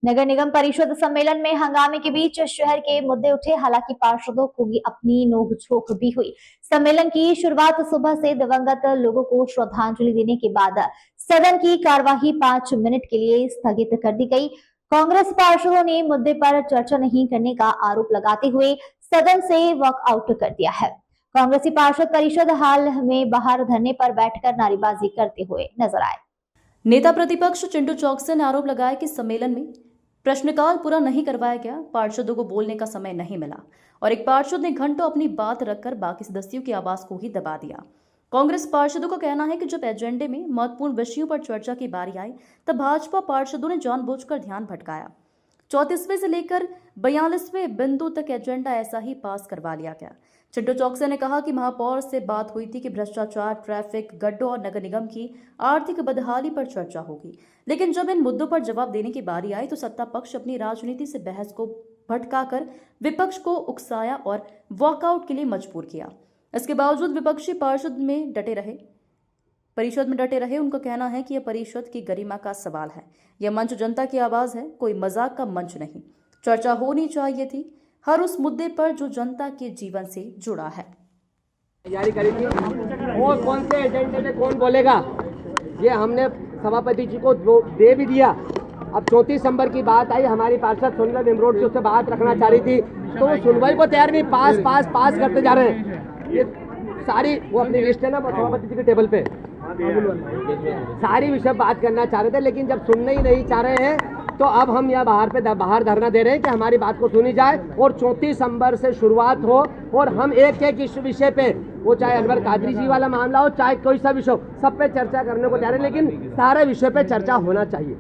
नगर निगम परिषद सम्मेलन में हंगामे के बीच शहर के मुद्दे उठे। हालांकि पार्षदों को भी अपनी नोकझोंक भी हुई। सम्मेलन की शुरुआत सुबह से दिवंगत लोगों को श्रद्धांजलि देने के बाद सदन की कार्यवाही 5 मिनट के लिए स्थगित कर दी गई। कांग्रेस पार्षदों ने मुद्दे पर चर्चा नहीं करने का आरोप लगाते हुए सदन से वॉकआउट कर दिया है। कांग्रेसी पार्षद परिषद हाल में बाहर धरने पर बैठकर नारेबाजी करते हुए नजर आए। नेता प्रतिपक्ष चिंटू चौकसी ने आरोप लगाया कि सम्मेलन में प्रश्नकाल पूरा नहीं करवाया गया, पार्षदों को बोलने का समय नहीं मिला और एक पार्षद ने घंटों अपनी बात रखकर बाकी सदस्यों की आवाज को ही दबा दिया। कांग्रेस पार्षदों का कहना है कि जब एजेंडे में महत्वपूर्ण विषयों पर चर्चा की बारी आई तब भाजपा पार्षदों ने जानबूझकर ध्यान भटकाया। 34वें से लेकर 42वें बिंदु तक एजेंडा ऐसा ही पास करवा लिया गया। चिंटू चौकसी ने कहा कि महापौर से बात हुई थी कि भ्रष्टाचार, ट्रैफिक, गड्ढों और नगर निगम की आर्थिक बदहाली पर चर्चा होगी, लेकिन जब इन मुद्दों पर जवाब देने की बारी आई तो सत्ता पक्ष अपनी राजनीति से बहस को भटकाकर विपक्ष को उकसाया और वॉकआउट के लिए मजबूर किया। इसके बावजूद विपक्षी परिषद में डटे रहे। उनका कहना है कि यह परिषद की गरिमा का सवाल है। यह मंच जनता की आवाज है, कोई मजाक का मंच नहीं। चर्चा होनी चाहिए थी हर उस मुद्दे पर जो जनता के जीवन से जुड़ा है। तैयारी करी थी और कौन से एजेंडे में कौन बोलेगा ये हमने सभापति जी को दे भी दिया। अब 34 दिसंबर की बात आई, हमारी पार्षद सोनिया निमरोड से उससे बात रखना चाह रही थी तो वो सुनवाई को तैयार नहीं, पास करते जा रहे हैं। ये सारी वो अपनी लिस्ट है ना सभापति जी के टेबल पे, सारी विषय बात करना चाह रहे थे, लेकिन जब सुनने ही नहीं चाह रहे हैं तो अब हम यहाँ बाहर धरना दे रहे हैं कि हमारी बात को सुनी जाए और 34 दिसंबर से शुरुआत हो और हम एक इस विषय पे, वो चाहे अनवर कादरी जी वाला मामला हो, चाहे कोई सा विषय हो, सब पे चर्चा करने को तैयार है, लेकिन सारे विषय पे चर्चा होना चाहिए।